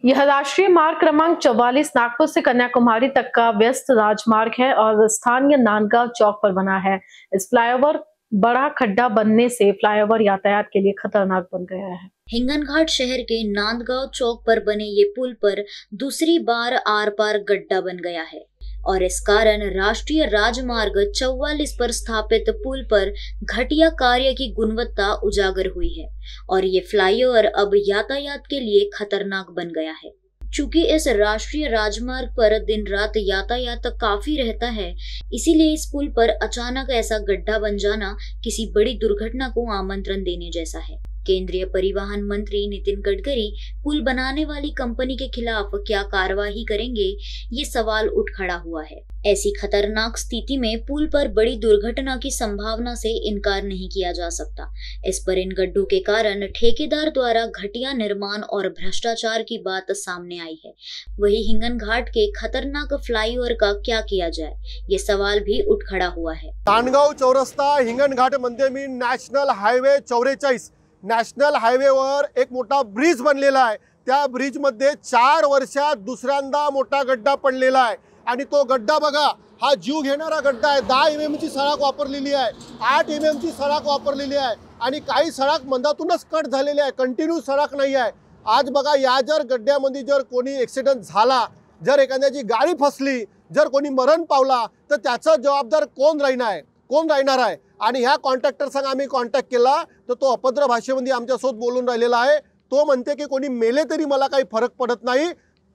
यह राष्ट्रीय मार्ग क्रमांक 44 नागपुर से कन्याकुमारी तक का व्यस्त राजमार्ग है और स्थानीय नांदगांव चौक पर बना है। इस फ्लाईओवर बड़ा खड्डा बनने से फ्लाईओवर यातायात के लिए खतरनाक बन गया है। हिंगनघाट शहर के नांदगांव चौक पर बने ये पुल पर दूसरी बार आर पार गड्ढा बन गया है और इस कारण राष्ट्रीय राजमार्ग 44 पर स्थापित पुल पर घटिया कार्य की गुणवत्ता उजागर हुई है और ये फ्लाईओवर अब यातायात के लिए खतरनाक बन गया है। चूंकि इस राष्ट्रीय राजमार्ग पर दिन रात यातायात काफी रहता है, इसीलिए इस पुल पर अचानक ऐसा गड्ढा बन जाना किसी बड़ी दुर्घटना को आमंत्रण देने जैसा है। केंद्रीय परिवहन मंत्री नितिन गडकरी पुल बनाने वाली कंपनी के खिलाफ क्या कार्रवाई करेंगे, ये सवाल उठ खड़ा हुआ है। ऐसी खतरनाक स्थिति में पुल पर बड़ी दुर्घटना की संभावना से इनकार नहीं किया जा सकता। इस पर इन गड्ढों के कारण ठेकेदार द्वारा घटिया निर्माण और भ्रष्टाचार की बात सामने आई है। वही हिंगनघाट के खतरनाक फ्लाईओवर का क्या किया जाए, ये सवाल भी उठ खड़ा हुआ है। नांदगाव चौरस्ता हिंगणघाट मध्ये मी नॅशनल हायवे 44 नॅशनल हायवेवर एक मोठा ब्रिज बनलेला आहे। त्या ब्रिज मध्ये 4 वर्षात दुसऱ्यांदा मोठा गड्डा पडलेला आहे आणि तो गड्डा बघा, हा जीव घेणारा गड्डा आहे। 10 mm ची सळाक वापरलेली आहे, 8 mm ची सळाक वापरलेली आहे आणि काही सळाक मंदातूनच कट झालेली आहे, कंटिन्यू सळाक नाही आहे। आज बघा, या जर गड्ड्यामध्ये जर कोणी ॲक्सिडेंट झाला, जर एखाद्याची गाडी फसली, जर कोणी मरण पावला, तर त्याचा जबाबदार कोण राहणार आहे। आणि ह्या कॉन्ट्रॅक्टर संग आम्ही कॉन्टॅक्ट केला तर तो अभद्र भाषेमध्ये आमच्यासोबत बोलून राहिलेला आहे। तो म्हणते की कोणी मेले तरी मला काही फरक पडत नाही,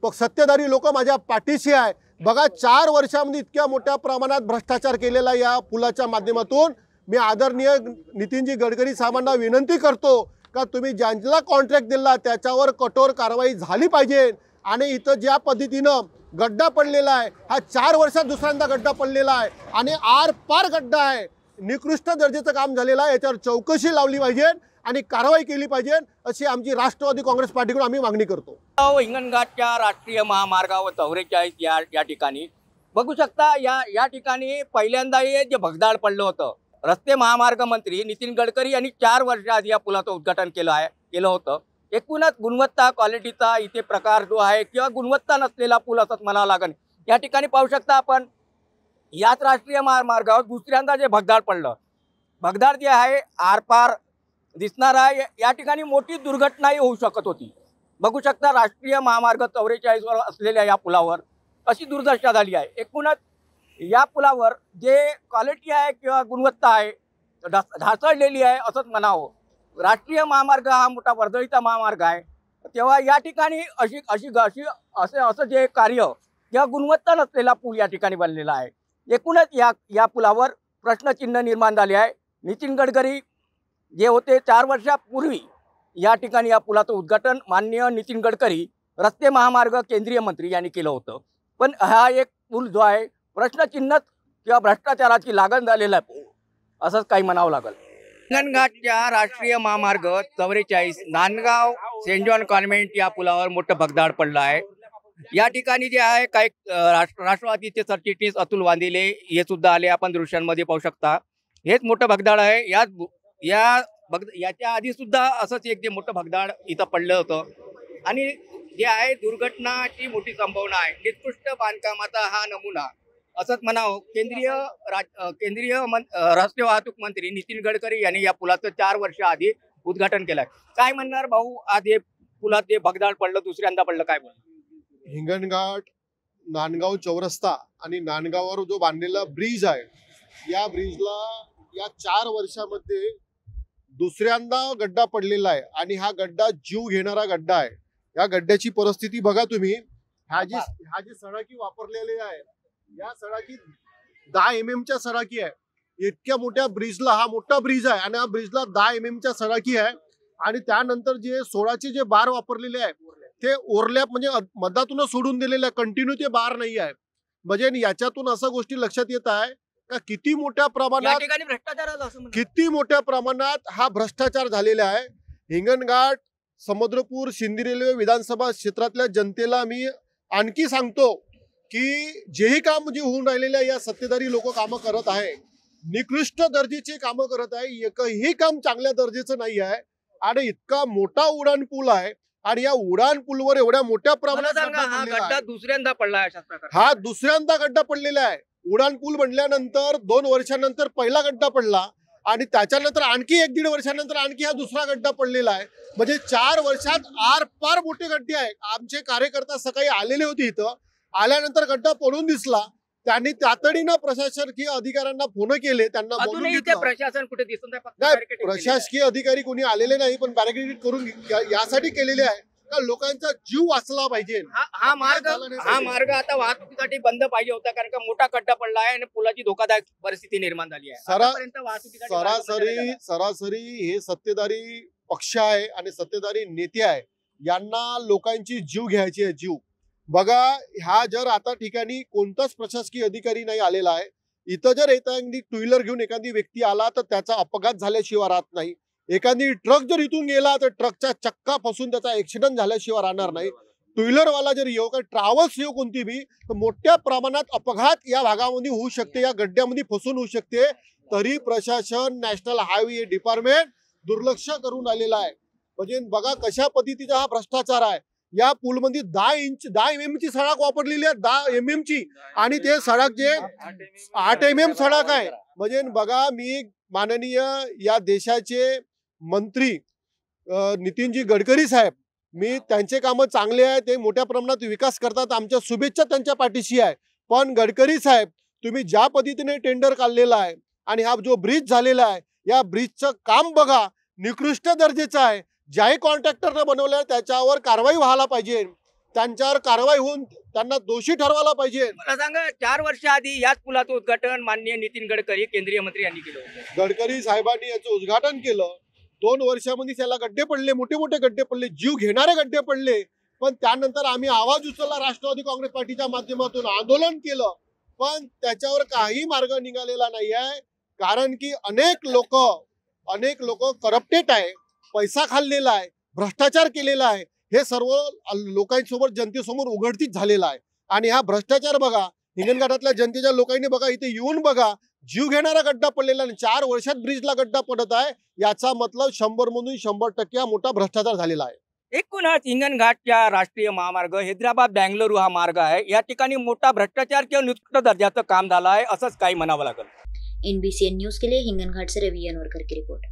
सत्ताधारी लोक माझ्या पाठीशी आहे। बघा, 4 वर्षांमध्ये इतक्या मोठ्या प्रमाणात भ्रष्टाचार केलेला या पुलाच्या माध्यमातून मी आदरणीय नितीनजी गडकरी साहेबांना विनंती करतो का तुम्ही ज्यांना कॉन्ट्रॅक्ट दिला त्याच्यावर कठोर कारवाई झाली पाहिजे। आणि इथं ज्या पद्धतीनं गड्डा पडलेला आहे, हा 4 वर्षात दुसऱ्यांदा गड्डा पडलेला आहे आणि आर पार गड्डा आहे, निकृष्ट दर्जाचं काम झालेलं आहे। याच्यावर चौकशी लावली पाहिजे आणि कारवाई केली पाहिजे, अशी आमची राष्ट्रवादी काँग्रेस पार्टीकडून आम्ही मागणी करतो। हिंगणघाटच्या राष्ट्रीय महामार्गावर 44 या ठिकाणी बघू शकता, या ठिकाणी पहिल्यांदा हे जे भगदाड पडलं होतं, रस्ते महामार्ग मंत्री नितीन गडकरी यांनी 4 वर्ष आधी या पुलाचं उद्घाटन केलं होतं। एकूणच गुणवत्ता क्वालिटीचा इथे प्रकार जो आहे किंवा गुणवत्ता नसलेला पूल असंच म्हणावं लागेल। या ठिकाणी पाहू शकता आपण, याच राष्ट्रीय महामार्गावर दुसऱ्यांदा जे भगदाड पडलं, भगदाड जे आहे आरपार दिसणार आहे, या ठिकाणी मोठी दुर्घटनाही होऊ शकत होती। बघू शकता, राष्ट्रीय महामार्ग 44 वर असलेल्या या पुलावर अशी दुर्दशा झाली आहे। एकूणच या पुलावर जे क्वालिटी आहे किंवा गुणवत्ता आहे ढासळलेली आहे असंच म्हणावं। राष्ट्रीय महामार्ग हा मोठा वर्दळीचा महामार्ग आहे, तेव्हा या ठिकाणी असं जे कार्य किंवा गुणवत्ता नसलेला पूल या ठिकाणी बनलेला आहे। एकूणच या पुलावर प्रश्नचिन्ह निर्माण झाले आहे। नितीन गडकरी जे होते 4 वर्षापूर्वी या ठिकाणी या पुलाचं उद्घाटन माननीय नितीन गडकरी रस्ते महामार्ग केंद्रीय मंत्री यांनी केलं होतं, पण हा एक पूल जो आहे प्रश्नचिन्ह किंवा भ्रष्टाचाराची लागण झालेला आहे असंच काही म्हणावं लागेल। हिंगणघाटच्या राष्ट्रीय महामार्ग 44 नांदगाव सेंट जॉन कॉन्व्हेंट या पुलावर मोठं भगदाड पडलं आहे। या ठिकाणी जे आहे काही राष्ट्रवादीचे सरचिटणीस अतुल वांदिले हे सुद्धा आले, आपण दृश्यांमध्ये पाहू शकता। हेच मोठं भगदाड आहे। याच्या आधी सुद्धा असंच एक जे मोठं भगदाड इथं पडलं होतं आणि जे आहे दुर्घटनाची मोठी संभावना आहे। निकृष्ट बांधकामाचा हा नमुना असंच म्हणावं। केंद्रीय रस्ते वाहतूक मंत्री नितीन गडकरी यांनी या पुलाचं 4 वर्ष आधी उद्घाटन केलंय। काय म्हणणार भाऊ, आज हे पुलात जे भगदाड पडलं दुसऱ्यांदा पडलं, काय बोल? हिंगणघाट, नांदगाव चौरस्ता आणि नांदगाववर जो बांधलेला ब्रिज आहे, या ब्रिजला या 4 वर्षामध्ये दुसऱ्यांदा गड्डा पडलेला आहे आणि हा गड्डा जीव घेणारा गड्डा आहे। या गड्ड्याची परिस्थिती बघा तुम्ही, ह्या जी सळाकी वापरलेली आहे, या सळाकी 10 mm च्या सळाकी आहे। इतक्या मोठ्या ब्रिजला, हा मोठा ब्रिज आहे आणि या ब्रिजला 10 mm च्या सळाकी आहे आणि त्यानंतर जे 16चे जे बार वापरलेले आहे ते ओरलॅप म्हणजे मधातून सोडून दिलेले आहे, कंटिन्यू ते बार नाही आहे। म्हणजे याच्यातून अशा गोष्टी लक्षात येत आहे का किती मोठ्या प्रमाणात हा भ्रष्टाचार झालेला आहे। हिंगणघाट, समुद्रपूर, सिंदी रेल्वे विधानसभा क्षेत्रातल्या जनतेला मी आणखी सांगतो की जेही काम जे होऊन राहिलेले या सत्तेधारी लोक कामं करत आहे, निकृष्ट दर्जाचे कामं करत आहे, एकही काम चांगल्या दर्जाचं नाही आहे आणि इतका मोठा उड्डाण पूल आहे आणि या उडान पूलवर एवढ्या मोठ्या मला प्रमाणात सांगा, खड्डा हा पडलेला गड्डा आहे. दुसऱ्यांदा पडला अशाच प्रकारे? हा दुसऱ्यांदा गड्डा पडलेला आहे. उडान पूल बनल्यानंतर 2 वर्षानंतर पहिला गड्डा पडला आणि त्याच्यानंतर आणखी 1-1.5 वर्षानंतर आणखी हा दुसरा गड्डा पडलेला आहे. म्हणजे 4 वर्षात आरपार मोठे गड्डे आहेत. आमचे कार्यकर्ता सकाळी आलेले होते इथं. आल्यानंतर गड्डा पडून दिसला. त्यांनी तातडीनं प्रशासकीय अधिकाऱ्यांना फोन केले, त्यांना बोलून अजूनही ते घेतलं. प्रशासन कुठे दिसत नाही, फक्त नाही, barricade केलेलं आहे. प्रशासकीय अधिकारी कोणी आलेले नाही, पण बॅरिकेड करून यासाठी केलेले आहे का लोकांचा जीव वाचला पाहिजे. हा मार्ग आता वाहतुकीसाठी बंद पाहिजे होता, कारण का मोठा खड्डा पडला आहे आणि पुलाची धोकादायक परिस्थिती निर्माण झाली आहे. आतापर्यंत वाहतुकीसाठी मार्ग बंद झालेला आहे. सरासरी हे सत्तेधारी पक्ष आहे आणि सत्तेधारी नेते आहे, यांना लोकांची जीव घ्यायची आहे, जीव. बघा, ह्या जर आता ठिकाणी कोणताच प्रशासकीय अधिकारी नाही आलेला आहे. इथं जर एखादी टू व्हीलर घेऊन एखादी व्यक्ती आला तर त्याचा अपघात झाल्याशिवाय राहत नाही. एखादी ट्रक जर इथून गेला तर ट्रकच्या चक्का फसून त्याचा ऍक्सिडेंट झाल्याशिवाय राहणार नाही. टू व्हीलरवाला जर येऊ किंवा ट्रॅव्हल्स येऊ कोणती बी, तर मोठ्या प्रमाणात अपघात या भागामध्ये होऊ शकते, या गड्ड्यामध्ये फसून होऊ शकते. तरी प्रशासन, नॅशनल हायवे डिपार्टमेंट दुर्लक्ष करून आलेला आहे. म्हणजे बघा कशा पद्धतीचा हा भ्रष्टाचार आहे. या पूलमध्ये 10 mm ची सडक वापरलेली आहे, 10 mm ची, आणि ते सडक जे 8 mm सडक आहे. म्हणजे बघा, मी माननीय या देशाचे मंत्री नितीनजी गडकरी साहेब, मी त्यांचे कामं चांगले आहे, ते मोठ्या प्रमाणात विकास करतात, आमच्या शुभेच्छा त्यांच्या पाठीशी आहे. पण गडकरी साहेब, तुम्ही ज्या पद्धतीने टेंडर काढलेला आहे आणि हा जो ब्रिज झालेला आहे, या ब्रिजचं काम बघा, निकृष्ट दर्जाचं आहे. ज्याही कॉन्ट्रॅक्टरनं बनवलं त्याच्यावर कारवाई व्हायला पाहिजे, त्यांच्यावर कारवाई होऊन त्यांना दोषी ठरवायला पाहिजे. मला सांगा, 4 वर्ष आधी याच पुलाचं उद्घाटन माननीय नितीन गडकरी केंद्रीय मंत्री यांनी केलं होतं. गडकरी साहेबांनी याचं उद्घाटन केलं. 2 वर्षामध्ये त्याला गड्डे पडले, मोठे मोठे गड्डे पडले, जीव घेणारे गड्डे पडले. पण त्यानंतर आम्ही आवाज उचलला, राष्ट्रवादी काँग्रेस पार्टीच्या माध्यमातून आंदोलन केलं, पण त्याच्यावर काही मार्ग निघालेला नाही आहे. कारण की अनेक लोक करप्टेड आहे, पैसा खाल्लेला आहे, भ्रष्टाचार केलेला आहे. हे सर्व लोकांसोबत जनतेसमोर उघडकीस झालेला आहे. आणि हा भ्रष्टाचार बघा, हिंगणघाटातल्या जनतेच्या लोकांनी बघा, इथे येऊन बघा, जीव घेणारा गड्डा पडलेला आणि 4 वर्षात ब्रिजला गड्डा पडत आहे. याचा मतलब 100 मधून 100% हा मोठा भ्रष्टाचार झालेला आहे. एकूणच हिंगणघाटच्या राष्ट्रीय महामार्ग हैदराबाद बेंगलुरू हा मार्ग आहे, या ठिकाणी मोठा भ्रष्टाचार किंवा निकृष्ट दर्जाचं काम झालं आहे, असंच काही म्हणावं लागेल. NBCN न्यूज के लिए हिंगनघाट से रवि अनवरकर की रिपोर्ट।